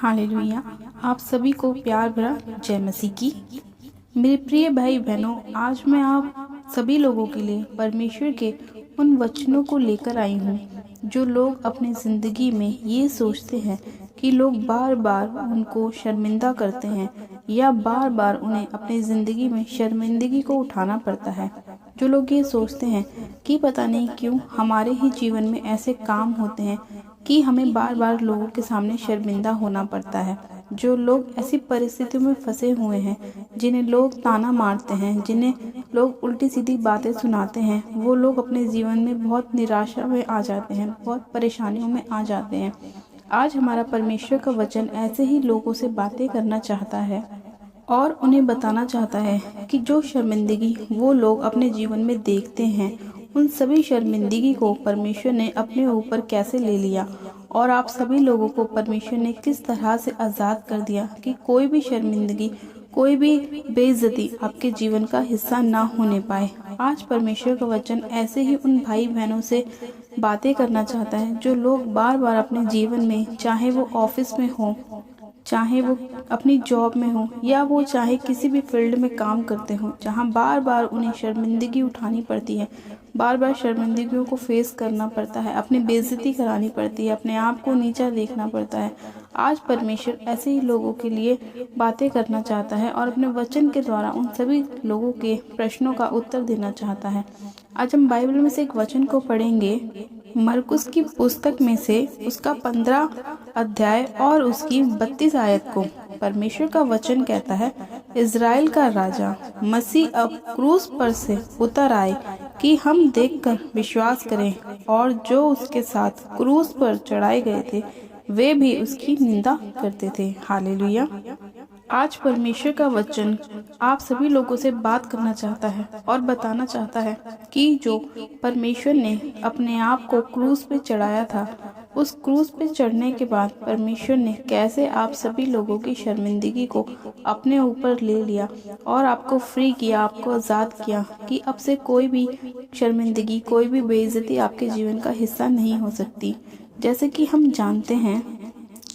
Hallelujah. आप सभी को प्यार भरा जय मसीह की। मेरे प्रिय भाई बहनों, आज मैं आप सभी लोगों के लिए परमेश्वर के उन वचनों को लेकर आई हूँ जो लोग अपनी ज़िंदगी में ये सोचते हैं कि लोग बार बार उनको शर्मिंदा करते हैं या बार बार उन्हें अपनी ज़िंदगी में शर्मिंदगी को उठाना पड़ता है। जो लोग ये सोचते हैं कि पता नहीं क्यों हमारे ही जीवन में ऐसे काम होते हैं कि हमें बार बार लोगों के सामने शर्मिंदा होना पड़ता है। जो लोग ऐसी परिस्थितियों में फंसे हुए हैं, जिन्हें लोग ताना मारते हैं, जिन्हें लोग उल्टी सीधी बातें सुनाते हैं, वो लोग अपने जीवन में बहुत निराशा में आ जाते हैं, बहुत परेशानियों में आ जाते हैं। आज हमारा परमेश्वर का वचन ऐसे ही लोगों से बातें करना चाहता है और उन्हें बताना चाहता है कि जो शर्मिंदगी वो लोग अपने जीवन में देखते हैं, उन सभी शर्मिंदगी को परमेश्वर ने अपने ऊपर कैसे ले लिया और आप सभी लोगों को परमेश्वर ने किस तरह से आज़ाद कर दिया कि कोई भी शर्मिंदगी, कोई भी बेइज्जती आपके जीवन का हिस्सा ना होने पाए। आज परमेश्वर का वचन ऐसे ही उन भाई बहनों से बातें करना चाहता है जो लोग बार बार अपने जीवन में, चाहे वो ऑफिस में हो, चाहे वो अपनी जॉब में हो या वो चाहे किसी भी फील्ड में काम करते हो, जहाँ बार बार उन्हें शर्मिंदगी उठानी पड़ती है, बार बार शर्मिंदगियों को फेस करना पड़ता है, अपनी बेइज्जती करानी पड़ती है, अपने आप को नीचा देखना पड़ता है। आज परमेश्वर ऐसे ही लोगों के लिए बातें करना चाहता है और अपने वचन के द्वारा उन सभी लोगों के प्रश्नों का उत्तर देना चाहता है। आज हम बाइबल में से एक वचन को पढ़ेंगे, मरकुस की पुस्तक में से उसका 15 अध्याय और उसकी 32 आयत को। परमेश्वर का वचन कहता है, इज़राइल का राजा मसीह अब क्रूस पर से उतर आए कि हम देखकर विश्वास करें, और जो उसके साथ क्रूस पर चढ़ाए गए थे वे भी उसकी निंदा करते थे। हालेलुया। आज परमेश्वर का वचन आप सभी लोगों से बात करना चाहता है और बताना चाहता है कि जो परमेश्वर ने अपने आप को क्रूस पे चढ़ाया था, उस क्रूस पे चढ़ने के बाद परमेश्वर ने कैसे आप सभी लोगों की शर्मिंदगी को अपने ऊपर ले लिया और आपको फ्री किया, आपको आज़ाद किया कि अब से कोई भी शर्मिंदगी, कोई भी बेइज्जती आपके जीवन का हिस्सा नहीं हो सकती। जैसे कि हम जानते हैं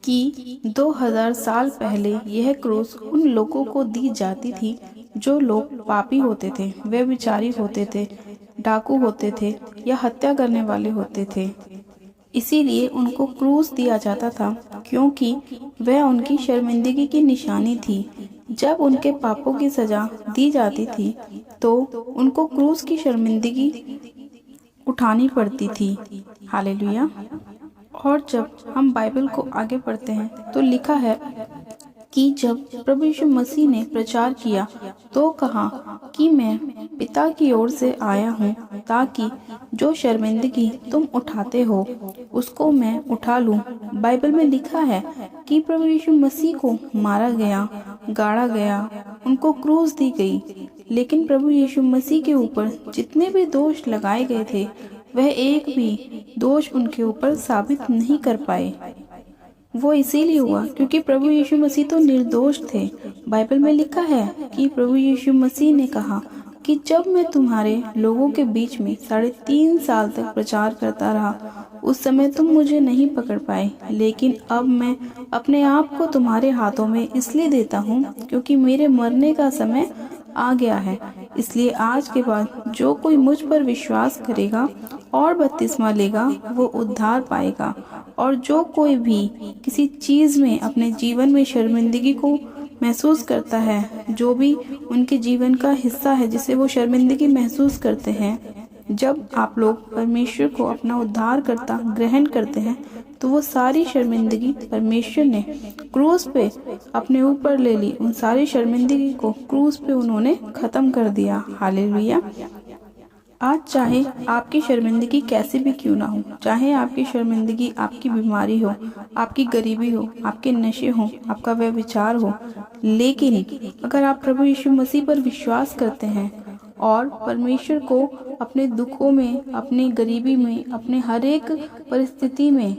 कि 2000 साल पहले यह क्रूस उन लोगों को दी जाती थी जो लोग पापी होते थे, व्यभिचारी होते थे, डाकू होते थे या हत्या करने वाले होते थे। इसीलिए उनको क्रूस दिया जाता था क्योंकि वह उनकी शर्मिंदगी की निशानी थी। जब उनके पापों की सजा दी जाती थी तो उनको क्रूस की शर्मिंदगी उठानी पड़ती थी। हालेलुया। और जब हम बाइबल को आगे पढ़ते हैं तो लिखा है कि जब प्रभु यीशु मसीह ने प्रचार किया तो कहा कि मैं पिता की ओर से आया हूँ ताकि जो शर्मिंदगी तुम उठाते हो उसको मैं उठा लूँ। बाइबल में लिखा है कि प्रभु यीशु मसीह को मारा गया, गाड़ा गया, उनको क्रूस दी गई, लेकिन प्रभु यीशु मसीह के ऊपर जितने भी दोष लगाए गए थे वह एक भी दोष उनके ऊपर साबित नहीं कर पाए। वो इसीलिए हुआ क्योंकि प्रभु यीशु मसीह तो निर्दोष थे। बाइबल में लिखा है कि प्रभु यीशु मसीह ने कहा कि जब मैं तुम्हारे लोगों के बीच में 3.5 साल तक प्रचार करता रहा, उस समय तुम मुझे नहीं पकड़ पाए, लेकिन अब मैं अपने आप को तुम्हारे हाथों में इसलिए देता हूँ क्योंकि मेरे मरने का समय आ गया है। इसलिए आज के बाद जो कोई मुझ पर विश्वास करेगा और बपतिस्मा लेगा वो उद्धार पाएगा, और जो कोई भी किसी चीज़ में अपने जीवन में शर्मिंदगी को महसूस करता है, जो भी उनके जीवन का हिस्सा है जिसे वो शर्मिंदगी महसूस करते हैं, जब आप लोग परमेश्वर को अपना उद्धारकर्ता ग्रहण करते हैं तो वो सारी शर्मिंदगी परमेश्वर ने क्रूस पे अपने ऊपर ले ली। उन सारी शर्मिंदगी को क्रूस पे उन्होंने ख़त्म कर दिया। हालेलुया। आज चाहे आपकी शर्मिंदगी कैसी भी क्यों ना हो, चाहे आपकी शर्मिंदगी आपकी बीमारी हो, आपकी गरीबी हो, आपके नशे हो, आपका व्यभिचार हो, लेकिन अगर आप प्रभु यीशु मसीह पर विश्वास करते हैं और परमेश्वर को अपने दुखों में, अपनी गरीबी में, अपने हर एक परिस्थिति में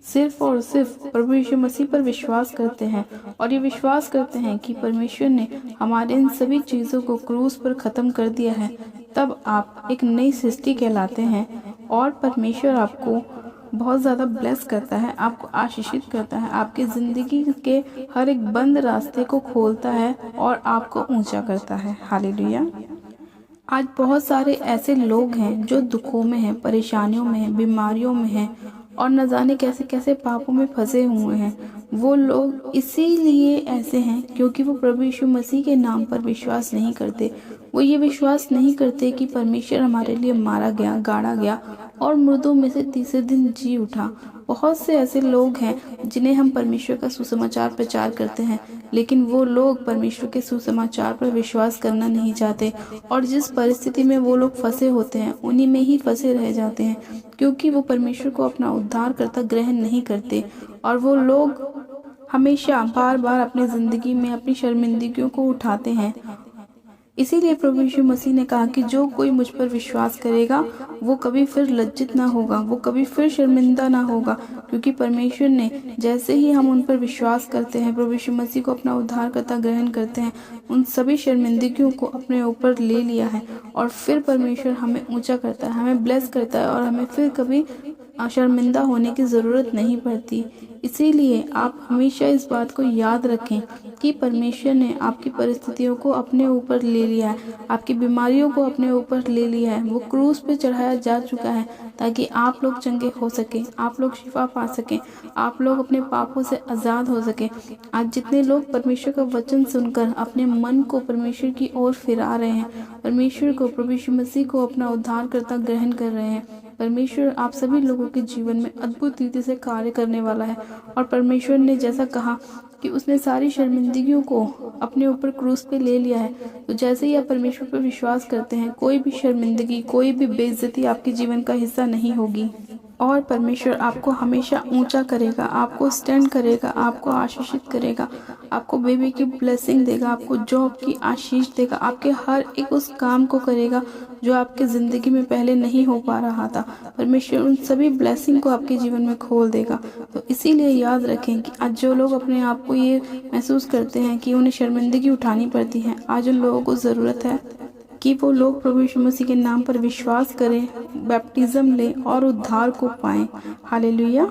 सिर्फ और सिर्फ प्रभु यीशु मसीह पर विश्वास करते हैं और ये विश्वास करते हैं कि परमेश्वर ने हमारे इन सभी चीज़ों को क्रूस पर ख़त्म कर दिया है, तब आप एक नई सृष्टि कहलाते हैं और परमेश्वर आपको बहुत ज़्यादा ब्लेस करता है, आपको आशीषित करता है, आपकी ज़िंदगी के हर एक बंद रास्ते को खोलता है और आपको ऊंचा करता है। हालेलुया। आज बहुत सारे ऐसे लोग हैं जो दुखों में हैं, परेशानियों में हैं, बीमारियों में हैं और न जाने कैसे कैसे पापों में फंसे हुए हैं। वो लोग इसीलिए ऐसे हैं क्योंकि वो प्रभु यीशु मसीह के नाम पर विश्वास नहीं करते। वो ये विश्वास नहीं करते कि परमेश्वर हमारे लिए मारा गया, गाड़ा गया और मुर्दों में से तीसरे दिन जी उठा। बहुत से ऐसे लोग हैं जिन्हें हम परमेश्वर का सुसमाचार प्रचार करते हैं, लेकिन वो लोग परमेश्वर के सुसमाचार पर विश्वास करना नहीं चाहते और जिस परिस्थिति में वो लोग फंसे होते हैं उन्हीं में ही फंसे रह जाते हैं, क्योंकि वो परमेश्वर को अपना उद्धारकर्ता ग्रहण नहीं करते। और वो लोग हमेशा बार बार अपनी ज़िंदगी में अपनी शर्मिंदगियों को उठाते हैं। इसीलिए प्रभु यीशु मसीह ने कहा कि जो कोई मुझ पर विश्वास करेगा वो कभी फिर लज्जित ना होगा, वो कभी फिर शर्मिंदा ना होगा, क्योंकि परमेश्वर ने जैसे ही हम उन पर विश्वास करते हैं, प्रभु यीशु मसीह को अपना उद्धारकर्ता ग्रहण करते हैं, उन सभी शर्मिंदगियों को अपने ऊपर ले लिया है और फिर परमेश्वर हमें ऊंचा करता है, हमें ब्लेस करता है और हमें फिर कभी शर्मिंदा होने की ज़रूरत नहीं पड़ती। इसीलिए आप हमेशा इस बात को याद रखें कि परमेश्वर ने आपकी परिस्थितियों को अपने ऊपर ले लिया है, आपकी बीमारियों को अपने ऊपर ले लिया है। वो क्रूस पे चढ़ाया जा चुका है ताकि आप लोग चंगे हो सकें, आप लोग शिफा पा सकें, आप लोग अपने पापों से आज़ाद हो सकें। आज जितने लोग परमेश्वर का वचन सुनकर अपने मन को परमेश्वर की ओर फिरा रहे हैं, परमेश्वर को, प्रभु यीशु मसीह को अपना उद्धारकर्ता ग्रहण कर रहे हैं, परमेश्वर आप सभी लोगों के जीवन में अद्भुत रीति से कार्य करने वाला है। और परमेश्वर ने जैसा कहा कि उसने सारी शर्मिंदगियों को अपने ऊपर क्रूस पे ले लिया है, तो जैसे ही आप परमेश्वर पर विश्वास करते हैं, कोई भी शर्मिंदगी, कोई भी बेइज्जती आपके जीवन का हिस्सा नहीं होगी और परमेश्वर आपको हमेशा ऊंचा करेगा, आपको स्टैंड करेगा, आपको आशीषित करेगा, आपको बेबी की ब्लेसिंग देगा, आपको जॉब की आशीष देगा, आपके हर एक उस काम को करेगा जो आपके ज़िंदगी में पहले नहीं हो पा रहा था। परमेश्वर उन सभी ब्लेसिंग को आपके जीवन में खोल देगा। तो इसीलिए याद रखें कि आज जो लोग अपने आप को ये महसूस करते हैं कि उन्हें शर्मिंदगी उठानी पड़ती है, आज उन लोगों को ज़रूरत है कि वो लोग प्रभु यीशु मसीह के नाम पर विश्वास करें, बैप्टिज्म लें और उद्धार को पाएं। हालेलुया।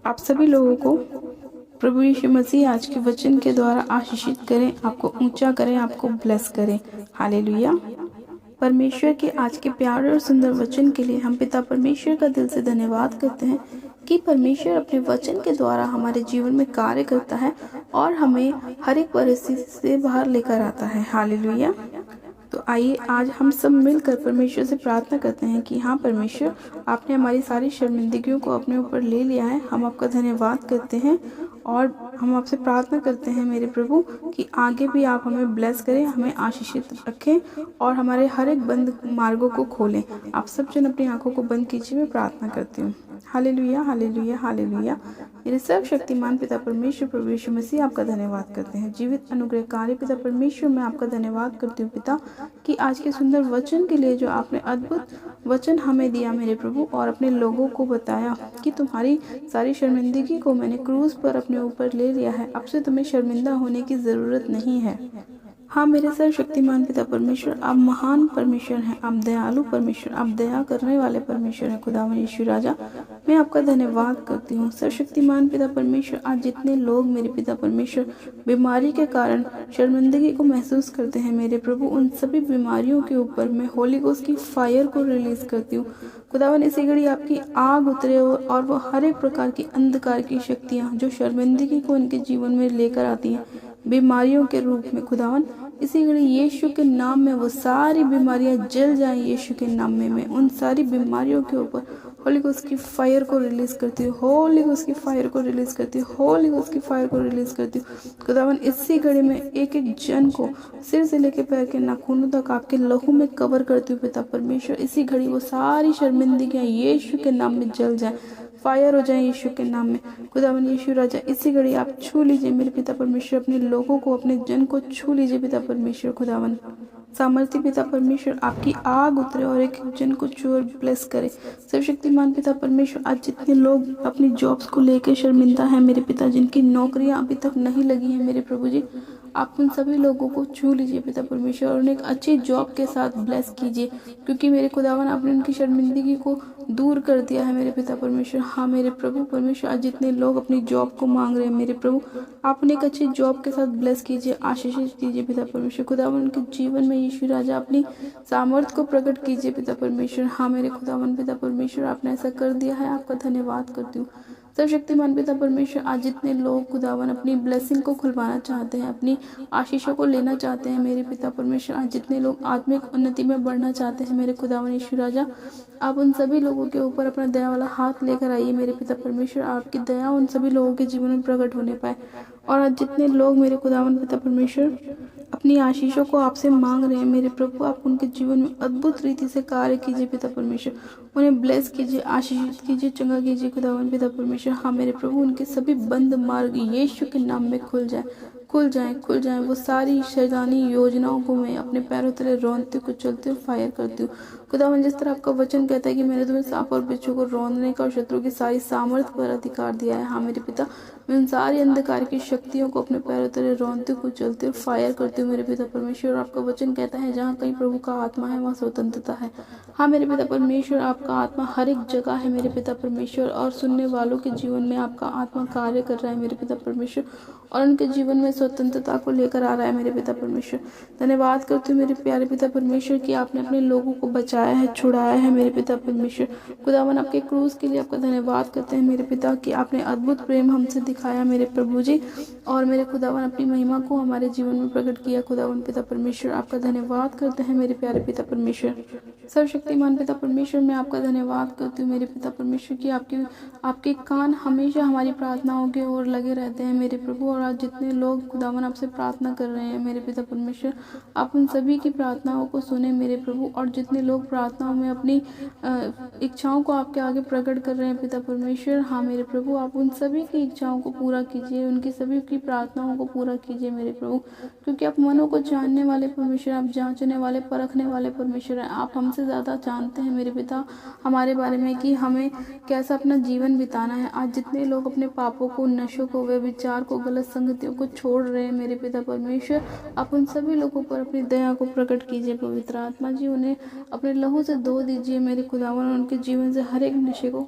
आप सभी लोगों को प्रभु यीशु मसीह आज के वचन के द्वारा आशीषित करें, आपको ऊंचा करें, आपको ब्लेस करें। हालेलुया। परमेश्वर के आज के प्यारे और सुंदर वचन के लिए हम पिता परमेश्वर का दिल से धन्यवाद करते हैं कि परमेश्वर अपने वचन के द्वारा हमारे जीवन में कार्य करता है और हमें हर एक परिस्थिति से बाहर लेकर आता है। हालेलुया। तो आइए आज हम सब मिलकर परमेश्वर से प्रार्थना करते हैं कि हाँ परमेश्वर, आपने हमारी सारी शर्मिंदगियों को अपने ऊपर ले लिया है। हम आपका धन्यवाद करते हैं और हम आपसे प्रार्थना करते हैं मेरे प्रभु कि आगे भी आप हमें ब्लेस करें, हमें आशीषित रखें और हमारे हर एक बंद मार्गों को खोलें। आप सब जन अपनी आंखों को बंद कीजिए, मैं प्रार्थना करती हूँ। Hallelujah, hallelujah, hallelujah. मेरे सर्वशक्तिमान पिता परमेश्वर प्रभु यीशु मसीह आपका धन्यवाद करते हैं। जीवित अनुग्रहकारी पिता परमेश्वर, मैं आपका धन्यवाद करती हूँ पिता कि आज के सुंदर वचन के लिए जो आपने अद्भुत वचन हमें दिया मेरे प्रभु, और अपने लोगों को बताया कि तुम्हारी सारी शर्मिंदगी को मैंने क्रूस पर अपने ऊपर ले लिया है, अब से तुम्हें शर्मिंदा होने की ज़रूरत नहीं है। हाँ मेरे सर्वशक्तिमान पिता परमेश्वर, आप महान परमेश्वर हैं, आप दयालु परमेश्वर, आप दया करने वाले परमेश्वर हैं। खुदावन यीशु राजा, मैं आपका धन्यवाद करती हूँ। सर्वशक्तिमान पिता परमेश्वर, आज जितने लोग मेरे पिता परमेश्वर बीमारी के कारण शर्मिंदगी को महसूस करते हैं मेरे प्रभु, उन सभी बीमारियों के ऊपर मैं होली गोस्ट की फायर को रिलीज करती हूँ। खुदावन इसी घड़ी आपकी आग उतरे और वो हर एक प्रकार की अंधकार की शक्तियाँ जो शर्मिंदगी को उनके जीवन में लेकर आती हैं बीमारियों के रूप में, खुदावन इसी घड़ी यीशु के नाम में वो सारी बीमारियां जल जाएं। यीशु के नाम में मैं उन सारी बीमारियों के ऊपर होली गोस्ट की फायर को रिलीज करती हूँ, होली गोस्ट की फायर को रिलीज करती हूँ, होली गोस्ट की फायर को रिलीज करती हूँ। खुदावन इसी घड़ी में एक एक जन को सिर से लेकर पैर के नाखूनों तक आपके लहू में कवर करती हूँ पिता परमेश्वर। इसी घड़ी वो सारी शर्मिंदगियाँ यीशु के नाम में जल जाए, फायर हो जाए यीशु के नाम में। खुदावन यीशु राजा, इसी घड़ी आप छू लीजिए मेरे पिता परमेश्वर, अपने लोगों को, अपने जन को छू लीजिए पिता परमेश्वर। खुदावन सामर्थ्य पिता परमेश्वर, आपकी आग उतरे और एक जन को छू और ब्लेस करे। सर्वशक्तिमान पिता परमेश्वर, आज जितने लोग अपनी जॉब्स को लेकर शर्मिंदा हैं मेरे पिता, जिनकी नौकरियां अभी तक नहीं लगी हैं मेरे प्रभु जी, आप उन सभी लोगों को छू लीजिए पिता परमेश्वर और उन्हें एक अच्छी जॉब के साथ ब्लेस कीजिए, क्योंकि मेरे खुदावन आपने उनकी शर्मिंदगी को दूर कर दिया है मेरे पिता परमेश्वर। हाँ मेरे प्रभु परमेश्वर, आज जितने लोग अपनी जॉब को मांग रहे हैं मेरे प्रभु, आप उन्हें एक अच्छी जॉब के साथ ब्लेस कीजिए, आशीषित कीजिए पिता परमेश्वर। खुदावन उनके जीवन में यीशु राजा अपनी सामर्थ्य को प्रकट कीजिए पिता परमेश्वर। हाँ मेरे खुदावन पिता परमेश्वर, आपने ऐसा कर दिया है, आपका धन्यवाद करती हूँ। सर्वशक्तिमान पिता परमेश्वर, आज जितने लोग खुदावन अपनी ब्लेसिंग को खुलवाना चाहते हैं, अपनी आशीषों को लेना चाहते हैं मेरे पिता परमेश्वर, आज जितने लोग आत्मिक उन्नति में बढ़ना चाहते हैं मेरे खुदावन यीशु राजा, आप उन सभी लोगों के ऊपर अपना दया वाला हाथ लेकर आइए मेरे पिता परमेश्वर। आपकी दया उन सभी लोगों के जीवन में प्रकट होने पाए। और आज जितने लोग मेरे खुदावन पिता परमेश्वर अपनी आशीषों को आपसे मांग रहे हैं मेरे प्रभु, आप उनके जीवन में अद्भुत रीति से कार्य कीजिए पिता परमेश्वर। उन्हें ब्लेस कीजिए, आशीषित कीजिए, चंगा कीजिए खुदावन पिता परमेश्वर। हाँ मेरे प्रभु, उनके सभी बंद मार्ग यीशु के नाम में खुल जाए, खुल जाएं, खुल जाएं। वो सारी शैतानी योजनाओं को मैं अपने पैरों तले रौंदती हूँ, कुचलती हूँ, फायर करती हूँ खुदावन। जिस तरह आपका वचन कहता है कि मैंने तुम्हें सांप और बिच्छू को रौंदने का और शत्रु की सारी सामर्थ्य पर अधिकार दिया है। हाँ मेरे पिता, मैं उन सारी अंधकार की शक्तियों को अपने पैरों तले रौंदती हूँ, कुचलती हूँ, फायर करती हूँ मेरे पिता परमेश्वर। और आपका वचन कहता है जहाँ कहीं प्रभु का आत्मा है वहाँ स्वतंत्रता है। हाँ मेरे पिता परमेश्वर, आपका आत्मा हर एक जगह है मेरे पिता परमेश्वर, और सुनने वालों के जीवन में आपका आत्मा कार्य कर रहा है मेरे पिता परमेश्वर, और उनके जीवन में स्वतंत्रता को लेकर आ रहा है मेरे पिता परमेश्वर। धन्यवाद करती हूँ मेरे प्यारे पिता परमेश्वर कि आपने अपने लोगों को बचाया है, छुड़ाया है मेरे पिता परमेश्वर। खुदावन, आपके क्रूस के लिए आपका धन्यवाद करते हैं मेरे पिता कि आपने अद्भुत प्रेम हमसे दिखाया मेरे प्रभु जी, और मेरे खुदावन अपनी महिमा को हमारे जीवन में प्रकट किया खुदावन पिता परमेश्वर। आपका धन्यवाद करते हैं मेरे प्यारे पिता परमेश्वर। सर्वशक्तिमान पिता परमेश्वर, मैं आपका धन्यवाद करती हूँ मेरे पिता परमेश्वर कि आपके कान हमेशा हमारी प्रार्थनाओं की ओर लगे रहते हैं मेरे प्रभु। और आज जितने लोग खुदावन आपसे प्रार्थना कर रहे हैं मेरे पिता परमेश्वर, आप उन सभी की प्रार्थनाओं को सुने मेरे प्रभु। और जितने लोग प्रार्थनाओं में अपनी इच्छाओं को आपके आगे प्रकट कर रहे हैं पिता परमेश्वर, हाँ मेरे प्रभु, आप उन सभी की इच्छाओं को पूरा कीजिए, उनकी सभी की प्रार्थनाओं को पूरा कीजिए मेरे प्रभु, क्योंकि आप मनों को जानने वाले परमेश्वर, आप जांचने वाले, परखने वाले परमेश्वर हैं। आप हमसे ज़्यादा जानते हैं मेरे पिता हमारे बारे में कि हमें कैसा अपना जीवन बिताना है। आज जितने लोग अपने पापों को, नशों को, व्यभिचार को, गलत संगतियों को छोड़ रहे हैं मेरे पिता परमेश्वर, आप उन सभी लोगों पर अपनी दया को प्रकट कीजिए पवित्र आत्मा जी। उन्हें अपने लहू से धो दीजिए मेरे खुदावन, उनके जीवन से हर एक नशे को,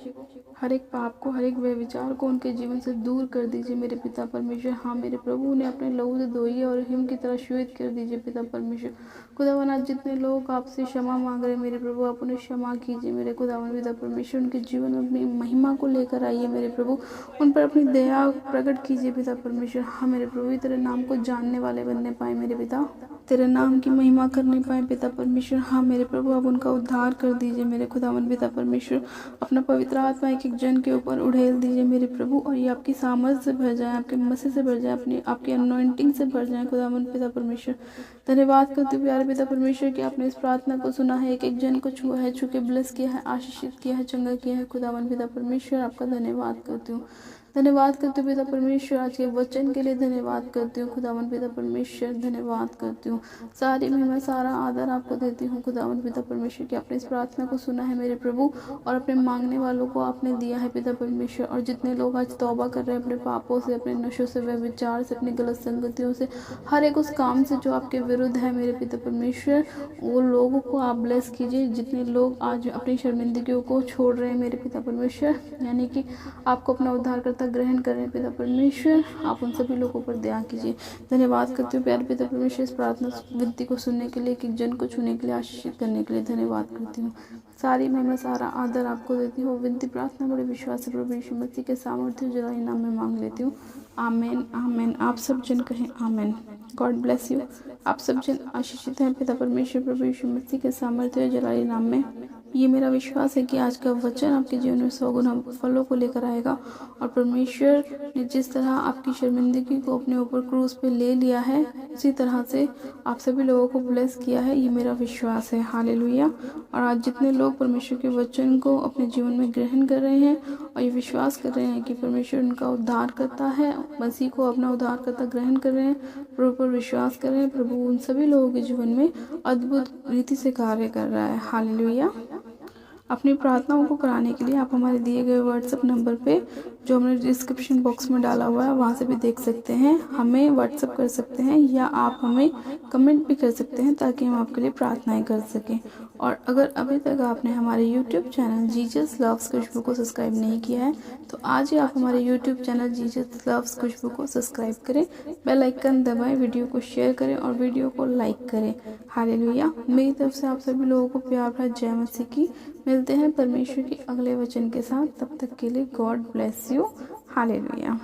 हर एक पाप को, हर एक व्यभिचार को उनके जीवन से दूर कर दीजिए मेरे पिता परमेश्वर। हाँ मेरे प्रभु, उन्हें अपने लहू से धोइए और हिम की तरह श्वेत कर दीजिए पिता परमेश्वर। खुदावन, आज जितने लोग आपसे क्षमा मांग रहे हैं मेरे प्रभु, आप उन्हें क्षमा कीजिए मेरे खुदावन पिता परमेश्वर। उनके जीवन में अपनी महिमा को लेकर आइए मेरे प्रभु, उन पर अपनी दया प्रकट कीजिए पिता परमेश्वर। हाँ मेरे प्रभु, तेरे नाम को जानने वाले बनने पाए मेरे पिता, तेरे नाम की महिमा करने पाए पिता परमेश्वर। हाँ मेरे प्रभु, आप उनका उद्धार कर दीजिए मेरे खुदावन पिता परमेश्वर। अपना पवित्र आत्मा एक एक जन के ऊपर उड़ेल दीजिए मेरे प्रभु, और ये आपकी सामर्थ से भर जाए, आपके मसीह से भर जाए, अपनी आपकी अनॉइंटिंग से भर जाए खुदावन पिता परमेश्वर। धन्यवाद करती हूँ प्यारे पिता परमेश्वर कि आपने इस प्रार्थना को सुना है, एक एक जन को छुआ है, छू के ब्लेस किया है, आशीषित किया है, चंगा किया है खुदावन पिता परमेश्वर। आपका धन्यवाद करती हूँ, धन्यवाद करती हूँ पिता परमेश्वर। आज के वचन के लिए धन्यवाद करती हूँ खुदावन पिता परमेश्वर, धन्यवाद करती हूँ। सारी महिमा, सारा आदर आपको देती हूँ खुदावन पिता परमेश्वर कि आपने इस प्रार्थना को सुना है मेरे प्रभु, और अपने मांगने वालों को आपने दिया है पिता परमेश्वर। और जितने लोग आज तौबा कर रहे हैं अपने पापों से, अपने नशों से, व्यभिचार से, अपनी गलत संगतियों से, हर एक उस काम से जो आपके विरुद्ध है मेरे पिता परमेश्वर, वो लोगों को आप ब्लेस कीजिए। जितने लोग आज अपनी शर्मिंदगियों को छोड़ रहे हैं मेरे पिता परमेश्वर, यानी कि आपको अपना उद्धारकर्ता ग्रहण करें पिता परमेश्वर, आप उन सभी लोगों पर दया कीजिए। धन्यवाद करती हूँ प्यारे पिता परमेश्वर, इस प्रार्थना विनती को सुनने के लिए, एक जन को छूने के लिए, आशीषित करने के लिए धन्यवाद करती हूँ। सारी महिमा, सारा आदर आपको देती हूँ। विनती प्रार्थना बड़े विश्वास से प्रभु यीशु मसीह के सामर्थ्य जलाई नाम में मांग लेती हूँ, आमेन आमेन। आप सब जन कहें आमेन। God bless you. आप सब जन आशीषित हैं पिता परमेश्वर प्रभु यीशु मसीह के सामर्थ्य जलाली नाम में। ये मेरा विश्वास है कि आज का वचन आपके जीवन में 100 गुना फलों को लेकर आएगा, और परमेश्वर ने जिस तरह आपकी शर्मिंदगी को अपने ऊपर क्रूस पे ले लिया है, उसी तरह से आप सभी लोगों को ब्लेस किया है, ये मेरा विश्वास है। हालेलुया। और आज जितने लोग परमेश्वर के वचन को अपने जीवन में ग्रहण कर रहे हैं और ये विश्वास कर रहे हैं कि परमेश्वर उनका उद्धार करता है, मसीह को अपना उद्धारकर्ता ग्रहण कर रहे हैं, प्रभु पर विश्वास कर रहे हैं, प्रभु उन सभी लोगों के जीवन में अद्भुत रीति से कार्य कर रहा है। हालेलुया। अपनी प्रार्थनाओं को कराने के लिए आप हमारे दिए गए व्हाट्सएप नंबर पे जो हमने डिस्क्रिप्शन बॉक्स में डाला हुआ है वहाँ से भी देख सकते हैं। हमें व्हाट्सअप कर सकते हैं या आप हमें कमेंट भी कर सकते हैं ताकि हम आपके लिए प्रार्थनाएं कर सकें। और अगर अभी तक आपने हमारे यूट्यूब चैनल जीसस लव्स खुशबू को सब्सक्राइब नहीं किया है तो आज ही आप हमारे यूट्यूब चैनल जीसस लव्स खुशबू को सब्सक्राइब करें, बेल आइकन दबाएं, वीडियो को शेयर करें और वीडियो को लाइक करें। हालेलुया। मेरी तरफ से आप सभी लोगों को प्यार भरा जय मसीह की। मिलते हैं परमेश्वर के अगले वचन के साथ, तब तक के लिए गॉड ब्लेस यू। हालेलुया।